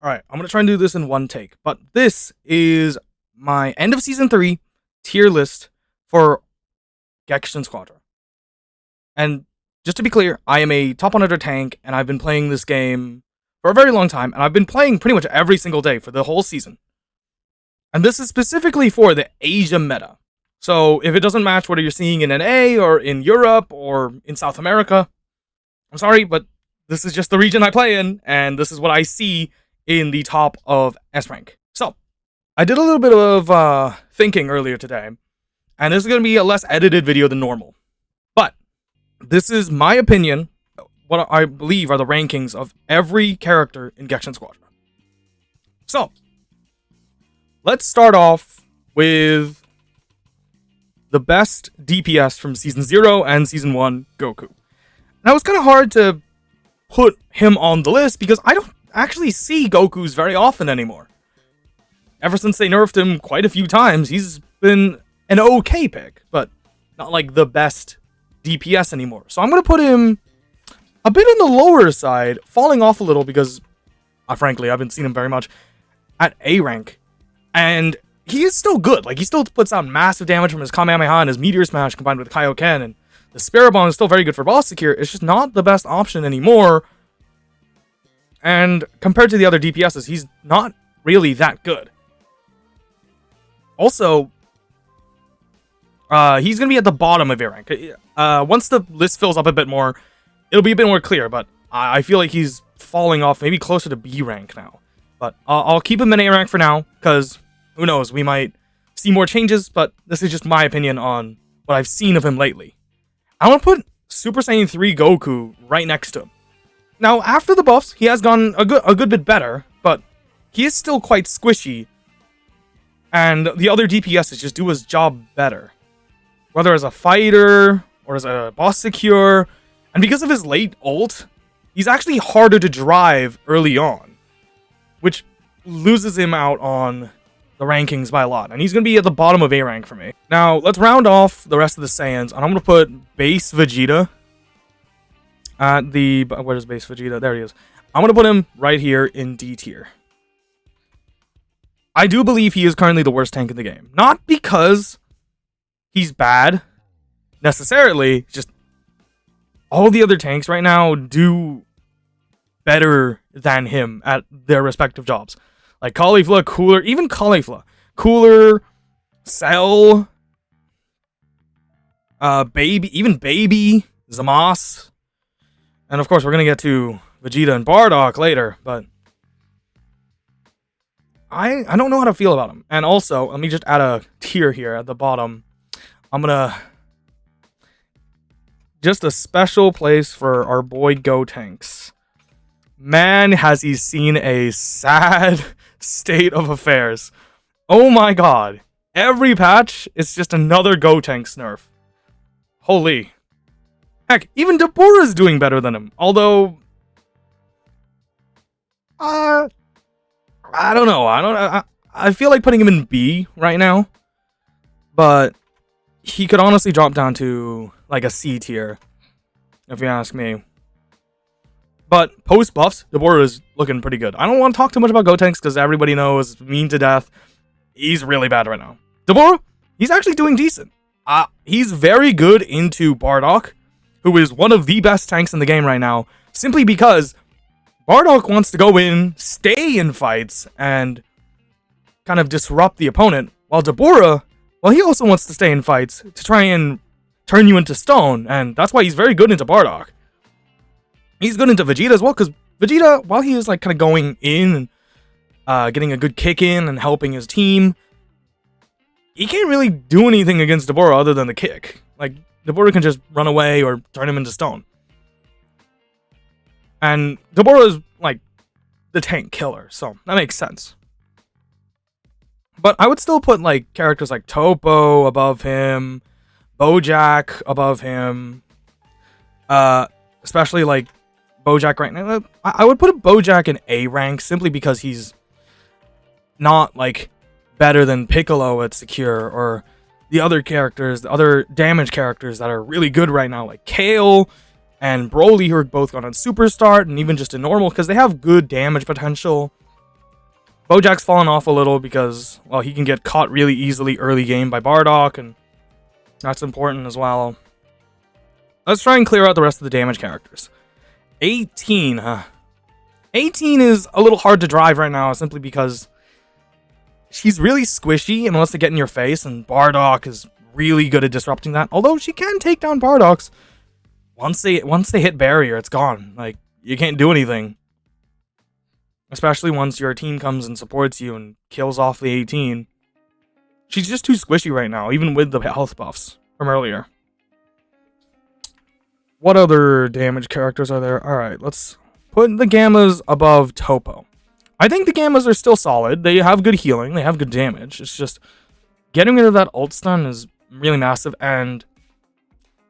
Alright, I'm going to try and do this in one take, but this is my end of Season 3 tier list for GEKISHIN SQUADRA. And just to be clear, I am a top 100 tank, and I've been playing this game for a very long time, and I've been playing pretty much every single day for the whole season. And this is specifically for the Asia meta. So if it doesn't match what you're seeing in NA, or in Europe, or in South America, I'm sorry, but this is just the region I play in, and this is what I see in the top of S rank. So, I did a little bit of thinking earlier today, and this is going to be a less edited video than normal. But, this is my opinion, what I believe are the rankings of every character in GEKISHIN SQUADRA. So, let's start off with the best DPS from Season 0 and Season 1, Goku. Now, it's kind of hard to put him on the list because I don't actually see Goku's very often anymore. Ever since they nerfed him quite a few times, he's been an okay pick, but not like the best DPS anymore. So I'm going to put him a bit on the lower side, falling off a little because, frankly, I haven't seen him very much at A rank. And he is still good. Like, he still puts out massive damage from his Kamehameha and his Meteor Smash combined with Kaioken, and the Spirit Bomb is still very good for boss secure. It's just not the best option anymore. And compared to the other DPSs, he's not really that good. Also, he's going to be at the bottom of A rank. Once the list fills up a bit more, it'll be a bit more clear, but I feel like he's falling off maybe closer to B rank now. But I'll keep him in A rank for now, because who knows, we might see more changes, but this is just my opinion on what I've seen of him lately. I want to put Super Saiyan 3 Goku right next to him. Now, after the buffs, he has gone a good bit better, but he is still quite squishy, and the other DPSs just do his job better. Whether as a fighter, or as a boss secure, and because of his late ult, he's actually harder to drive early on, which loses him out on the rankings by a lot, and he's going to be at the bottom of A rank for me. Now, let's round off the rest of the Saiyans, and I'm going to put base Vegeta at the... Where's base Vegeta? There he is. I'm going to put him right here in D tier. I do believe he is currently the worst tank in the game. Not because he's bad, necessarily, just all the other tanks right now do better than him at their respective jobs. Like Caulifla, Cooler, even Caulifla, Cooler, Cell, Baby, even Baby, Zamasu. And of course, we're going to get to Vegeta and Bardock later, but I don't know how to feel about him. And also, let me just add a tier here at the bottom. I'm going to... Just a special place for our boy Gotenks. Man, has he seen a sad state of affairs. Oh my god. Every patch is just another Gotenks nerf. Holy. Heck, even Deborah's doing better than him. Although, I don't know. I feel like putting him in B right now. But he could honestly drop down to like a C tier, if you ask me. But post buffs, Deborah is looking pretty good. I don't want to talk too much about Gotenks because everybody knows mean to death. He's really bad right now. Deborah, he's actually doing decent. He's very good into Bardock, who is one of the best tanks in the game right now, simply because Bardock wants to go in, stay in fights, and kind of disrupt the opponent, while Deborah, well, he also wants to stay in fights to try and turn you into stone, and that's why he's very good into Bardock. He's good into Vegeta as well, because Vegeta, while he is like kind of going in and getting a good kick in and helping his team, he can't really do anything against Deborah other than the kick. Like, Deborah can just run away or turn him into stone. And Deborah is, like, the tank killer, so that makes sense. But I would still put, like, characters like Topo above him, Bojack above him, especially, like, Bojack right now. I would put a Bojack in A rank simply because he's not, like, better than Piccolo at Secure, or the other characters, the other damage characters that are really good right now, like Kale and Broly, who are both gone on Super Start, and even just in normal, because they have good damage potential. Bojack's fallen off a little because, well, he can get caught really easily early game by Bardock, and that's important as well. Let's try and clear out the rest of the damage characters. 18, huh? 18 is a little hard to drive right now, simply because she's really squishy unless they get in your face, and Bardock is really good at disrupting that. Although she can take down Bardocks. Once they hit barrier, it's gone. Like, you can't do anything. Especially once your team comes and supports you and kills off the 18. She's just too squishy right now, even with the health buffs from earlier. What other damage characters are there? Alright, let's put the Gammas above Topo. I think the Gammas are still solid. They have good healing. They have good damage. It's just getting rid of that ult stun is really massive, and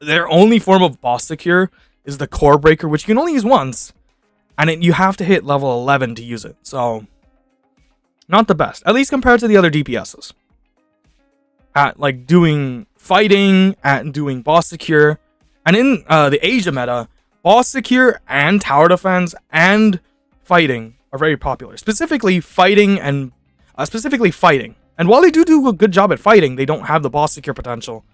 their only form of boss secure is the core breaker, which you can only use once, and you have to hit level 11 to use it. So, not the best, at least compared to the other DPSs. At like doing fighting, at doing boss secure, and in the Asia meta, boss secure and tower defense and fighting are very popular. Specifically fighting. And while they do a good job at fighting, they don't have the boss secure potential.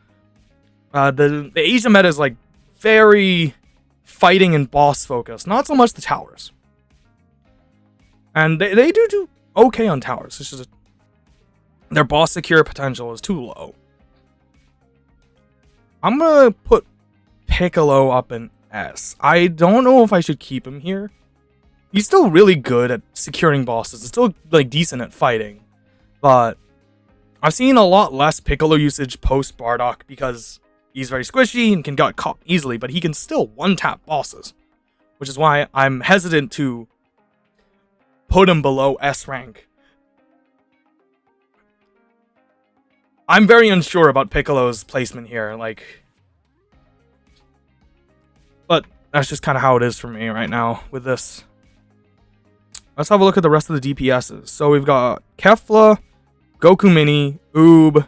The Asia meta is like very fighting and boss focused, not so much the towers. And they do okay on towers. It's just their boss secure potential is too low. I'm gonna put Piccolo up in S. I don't know if I should keep him here. He's still really good at securing bosses. It's still like decent at fighting, but I've seen a lot less Piccolo usage post Bardock because he's very squishy and can get caught easily, but he can still one-tap bosses, which is why I'm hesitant to put him below S rank. I'm very unsure about Piccolo's placement here, but that's just kind of how it is for me right now with this. Let's have a look at the rest of the DPSs. So we've got Kefla, Goku Mini, Oob,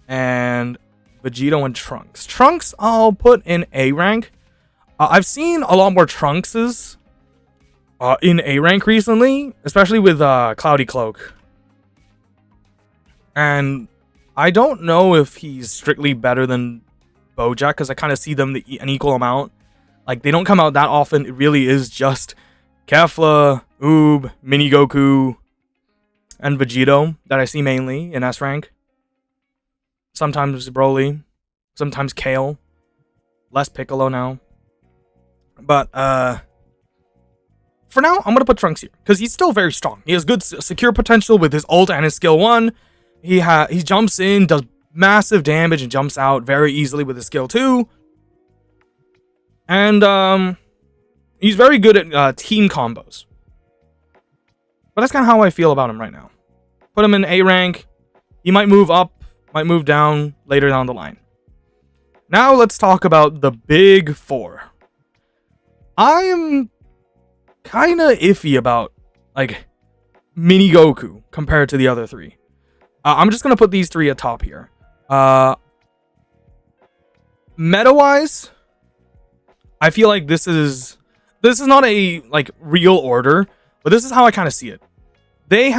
and Vegito and Trunks. Trunks I'll put in A rank. I've seen a lot more Trunkses in A rank recently, especially with Cloudy Cloak. And I don't know if he's strictly better than Bojack, because I kind of see them an equal amount. Like, they don't come out that often. It really is just Kefla, Oob, Mini Goku, and Vegito that I see mainly in S rank. Sometimes Broly, sometimes Kale, less Piccolo now. But for now, I'm gonna put Trunks here because he's still very strong. He has good secure potential with his ult and his skill 1. He jumps in, does massive damage, and jumps out very easily with his skill 2. And he's very good at team combos. But that's kind of how I feel about him right now. Put him in A rank. He might move up, might move down later down the line. Now let's talk about the big 4. I am kind of iffy about Mini Goku compared to the other 3. I'm just gonna put these 3 atop here. Meta-wise, I feel like this is not a real order, but this is how I kind of see it. There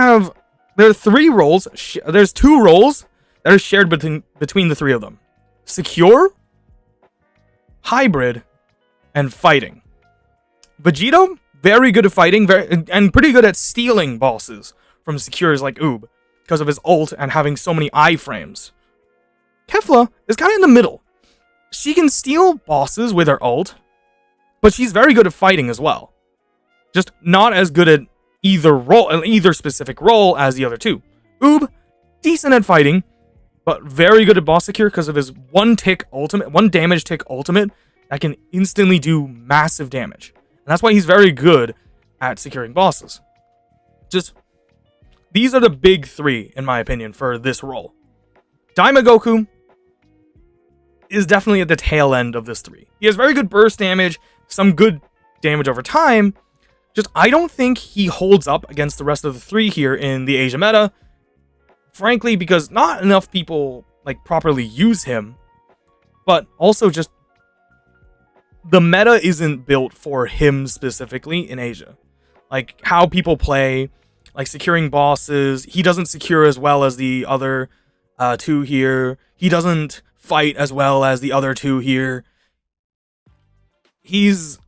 are 3 roles. There's 2 roles that are shared between the 3 of them: secure, hybrid, and fighting. Vegito, very good at fighting, and pretty good at stealing bosses from secures like Oob because of his ult and having so many iframes. Kefla is kind of in the middle. She can steal bosses with her ult, but she's very good at fighting as well. Just not as good at either specific role as the other 2. Oob, decent at fighting, but very good at boss secure because of his one damage tick ultimate that can instantly do massive damage. And that's why he's very good at securing bosses. Just, these are the big 3, in my opinion, for this role. Daima Goku is definitely at the tail end of this 3. He has very good burst damage, some good damage over time. Just, I don't think he holds up against the rest of the 3 here in the Asia meta. Frankly, because not enough people properly use him. But also just, the meta isn't built for him specifically in Asia. How people play, like securing bosses. He doesn't secure as well as the other two here. He doesn't fight as well as the other two here. He's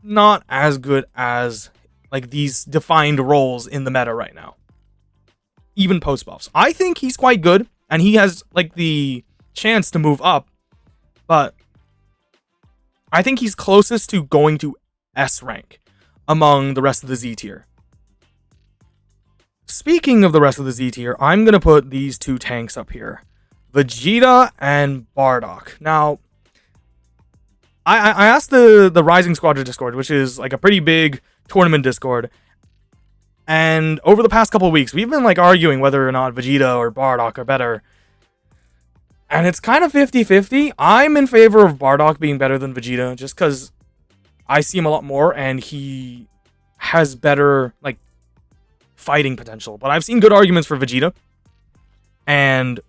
not as good as like these defined roles in the meta right now. Even post buffs. I think he's quite good, and he has like the chance to move up, but I think he's closest to going to S rank among the rest of the Z tier. Speaking of the rest of the Z tier, I'm going to put these two tanks up here. Vegeta and Bardock. Now, I asked the Rising Squadra Discord, which is like a pretty big tournament Discord, and over the past couple of weeks, we've been like arguing whether or not Vegeta or Bardock are better. And it's kind of 50-50. I'm in favor of Bardock being better than Vegeta, just because I see him a lot more, and he has better, like, fighting potential. But I've seen good arguments for Vegeta, and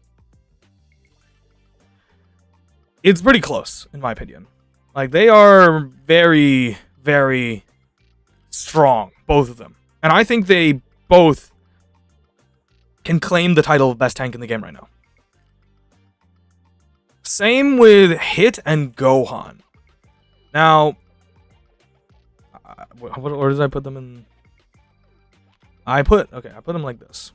it's pretty close, in my opinion. Like, they are very, very strong, both of them. And I think they both can claim the title of best tank in the game right now. Same with Hit and Gohan. Now, where did I put them in? I put them like this.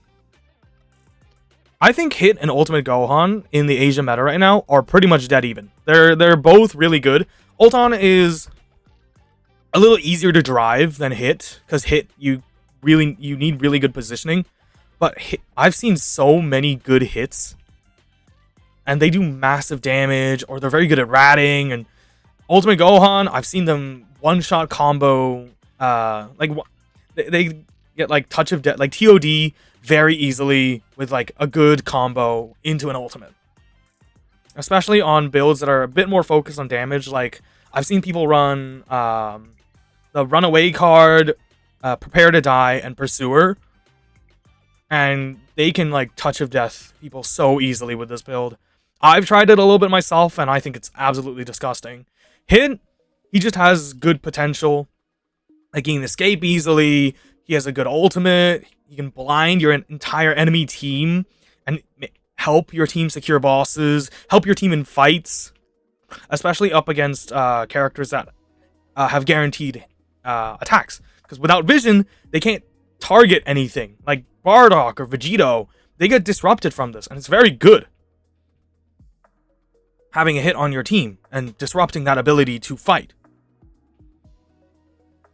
I think Hit and Ultimate Gohan in the Asia meta right now are pretty much dead even. They're both really good. Ulton is a little easier to drive than Hit, because Hit you need really good positioning. But Hit, I've seen so many good hits, and they do massive damage, or they're very good at ratting. And Ultimate Gohan, I've seen them one-shot combo, they get like touch of death, like TOD very easily with like a good combo into an ultimate. Especially on builds that are a bit more focused on damage. Like I've seen people run the Runaway card, Prepare to Die, and Pursuer, and they can like touch of death people so easily with this build. I've tried it a little bit myself, and I think it's absolutely disgusting. Hit, he just has good potential. Like, he can escape easily. He has a good ultimate. He can blind your entire enemy team and help your team secure bosses, help your team in fights, especially up against characters that have guaranteed attacks. Because without vision, they can't target anything. Like Bardock or Vegito, they get disrupted from this, and it's very good having a hit on your team and disrupting that ability to fight.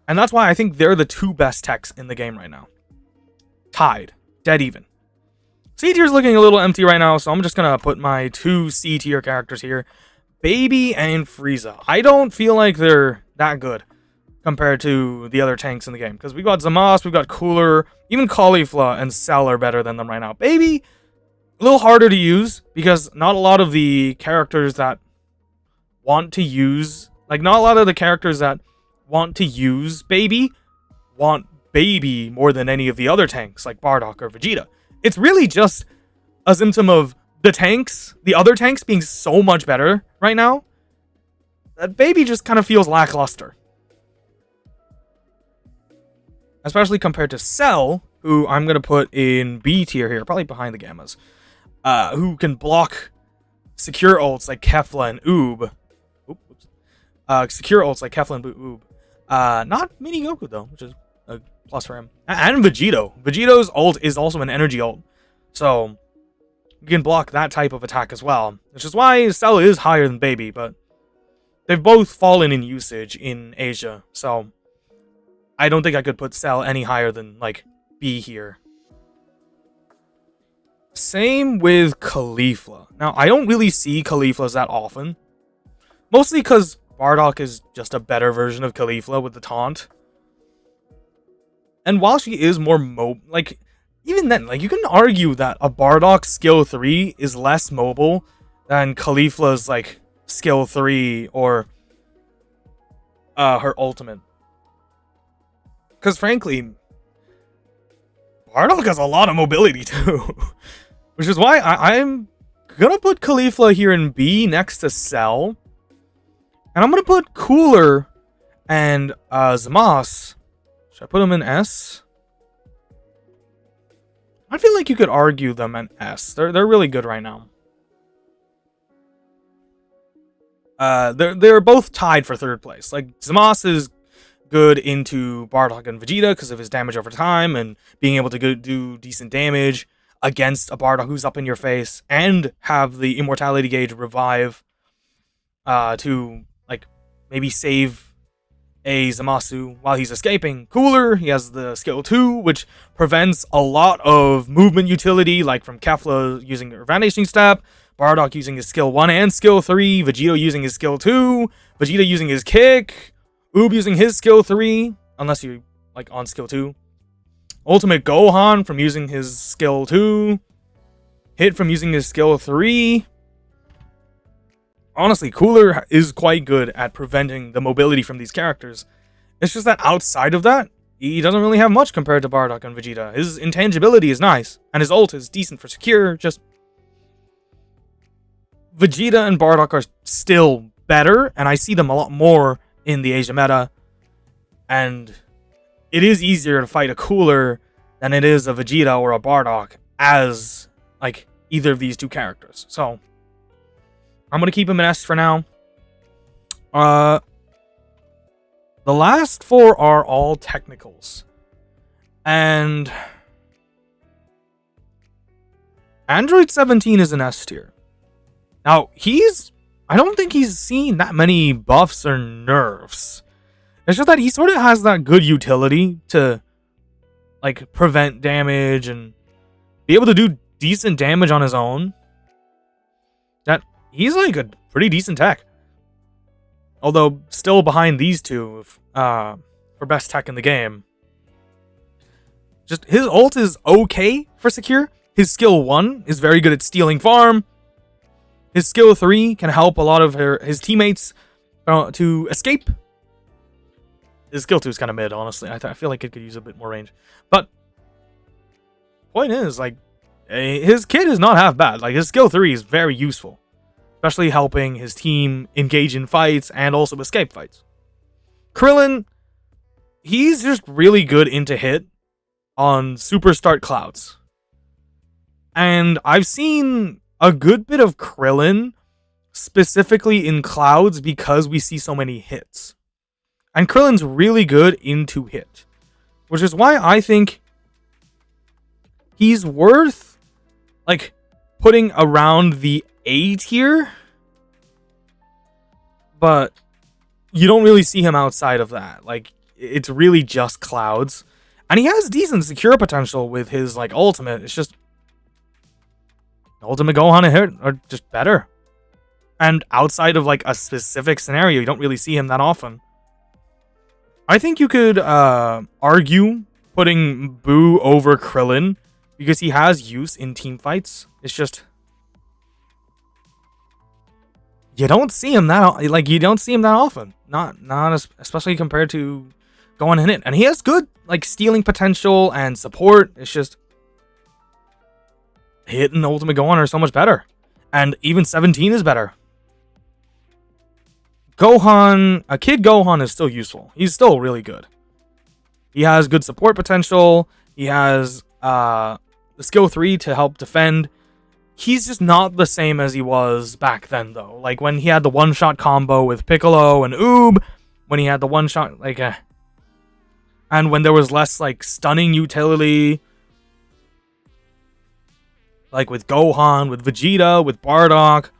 And that's why I think they're the two best techs in the game right now. Tied. Dead even. C tier's looking a little empty right now, so I'm just gonna put my two C tier characters here. Baby and Frieza. I don't feel like they're that good compared to the other tanks in the game. Because we've got Zamasu, we've got Cooler, even Caulifla and Cell are better than them right now. Baby, a little harder to use, because not a lot of the characters that want to use, Baby want Baby more than any of the other tanks, like Bardock or Vegeta. It's really just a symptom of the other tanks being so much better right now, that Baby just kind of feels lackluster. Especially compared to Cell, who I'm going to put in B tier here, probably behind the Gammas. Who can block secure ults like Kefla and Oob. Secure ults like Kefla and Oob. Not Mini Goku, though, which is a plus for him. And Vegito. Vegito's ult is also an energy ult. So, you can block that type of attack as well. Which is why Cell is higher than Baby, but they've both fallen in usage in Asia. So, I don't think I could put Cell any higher than, like, B here. Same with Caulifla. Now, I don't really see Cauliflas that often. Mostly because Bardock is just a better version of Caulifla with the taunt. And while she is more even then, like, you can argue that a Bardock skill 3 is less mobile than Caulifla's, like, skill 3 or her ultimate. Because, frankly, Bardock has a lot of mobility, too. Which is why I'm gonna put Caulifla here in B next to Cell. And I'm gonna put Cooler and Zamasu. Should I put him in S? I feel like you could argue them an S. They're really good right now. They're both tied for third place. Like, Zamasu is good into Bardock and Vegeta because of his damage over time and being able to do decent damage against a Bardock who's up in your face, and have the immortality gauge revive to, like, maybe save a Zamasu while he's escaping. Cooler, he has the skill 2, which prevents a lot of movement utility, like from Kefla using her Vanishing Step, Bardock using his skill 1 and skill 3, Vegeta using his skill 2, Vegeta using his kick, Oob using his skill 3, unless you're, like, on skill 2. Ultimate Gohan from using his skill 2. Hit from using his skill 3. Honestly, Cooler is quite good at preventing the mobility from these characters. It's just that outside of that, he doesn't really have much compared to Bardock and Vegeta. His intangibility is nice, and his ult is decent for secure, just... Vegeta and Bardock are still better, and I see them a lot more in the Asia meta, and it is easier to fight a Cooler than it is a Vegeta or a Bardock as, like, either of these two characters. So, I'm going to keep him an S for now. The last 4 are all technicals. And Android 17 is an S tier. Now, I don't think he's seen that many buffs or nerfs. It's just that he sort of has that good utility to, like, prevent damage and be able to do decent damage on his own. That he's, like, a pretty decent tech. Although, still behind these two for best tech in the game. Just, his ult is okay for secure. His skill 1 is very good at stealing farm. His skill 3 can help a lot of his teammates to escape. His skill 2 is kind of mid, honestly. I feel like it could use a bit more range. But, point is, like, his kit is not half bad. Like, his skill 3 is very useful. Especially helping his team engage in fights and also escape fights. Krillin, he's just really good into hit on Super Start Clouds. And I've seen a good bit of Krillin specifically in Clouds because we see so many hits. And Krillin's really good into hit. Which is why I think he's worth, like, putting around the A tier. But you don't really see him outside of that. Like, it's really just Clouds. And he has decent secure potential with his, like, ultimate. It's just Ultimate Gohan and hit are just better. And outside of, like, a specific scenario, you don't really see him that often. I think you could argue putting Boo over Krillin because he has use in team fights. It's just you don't see him that often. Not especially compared to Gohan and Hit. And he has good, like, stealing potential and support. It's just Hit and Ultimate Gohan are so much better. And even 17 is better. Gohan, a Kid Gohan is still useful. He's still really good. He has good support potential. He has the skill 3 to help defend. He's just not the same as he was back then, though. Like, when he had the one-shot combo with Piccolo and Oob. When he had the one-shot, like, and when there was less, like, stunning utility. Like with Gohan, with Vegeta, with Bardock.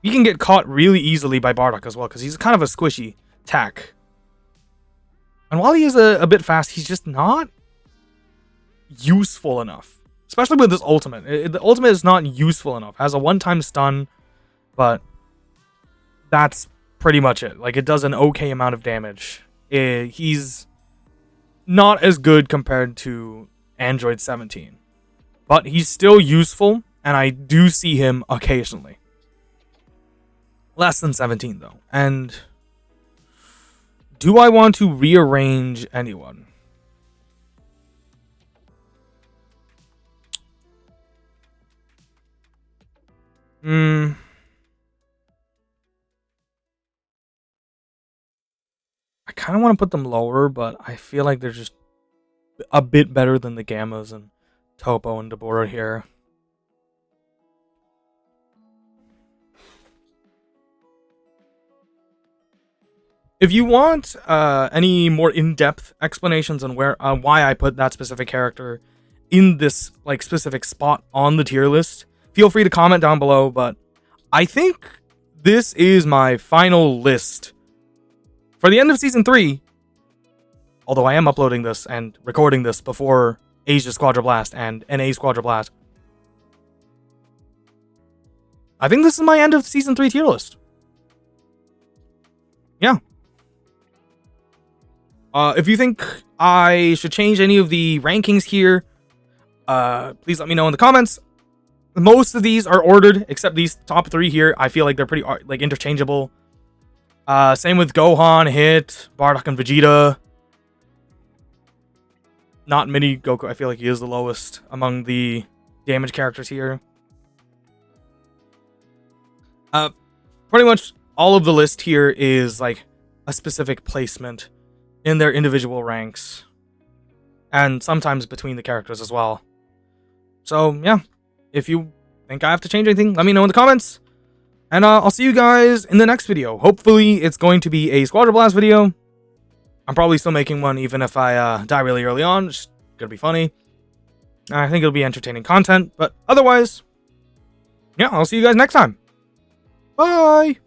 You can get caught really easily by Bardock as well, because he's kind of a squishy tech. And while he is a bit fast, he's just not useful enough. Especially with his ultimate. The ultimate is not useful enough. It has a one-time stun, but that's pretty much it. Like, it does an okay amount of damage. He's not as good compared to Android 17. But he's still useful, and I do see him occasionally. Less than 17, though. And do I want to rearrange anyone? I kind of want to put them lower, but I feel like they're just a bit better than the Gammas, and Topo and Deborah here. If you want any more in-depth explanations on why I put that specific character in this like specific spot on the tier list, feel free to comment down below. But I think this is my final list for the end of Season 3. Although I am uploading this and recording this before Asia Squadra Blast and NA Squadra Blast. I think this is my end of Season 3 tier list. Yeah. If you think I should change any of the rankings here, please let me know in the comments. Most of these are ordered, except these top 3 here. I feel like they're pretty like interchangeable. Same with Gohan, Hit, Bardock, and Vegeta. Not Mini Goku. I feel like he is the lowest among the damage characters here. Pretty much all of the list here is like a specific placement in their individual ranks, and sometimes between the characters as well. So yeah, if you think I have to change anything, let me know in the comments, and I'll see you guys in the next video. Hopefully it's going to be a Squadra Blast video. I'm probably still making one even if I die really early on. It's gonna be funny. I think it'll be entertaining content, but otherwise, yeah, I'll see you guys next time. Bye!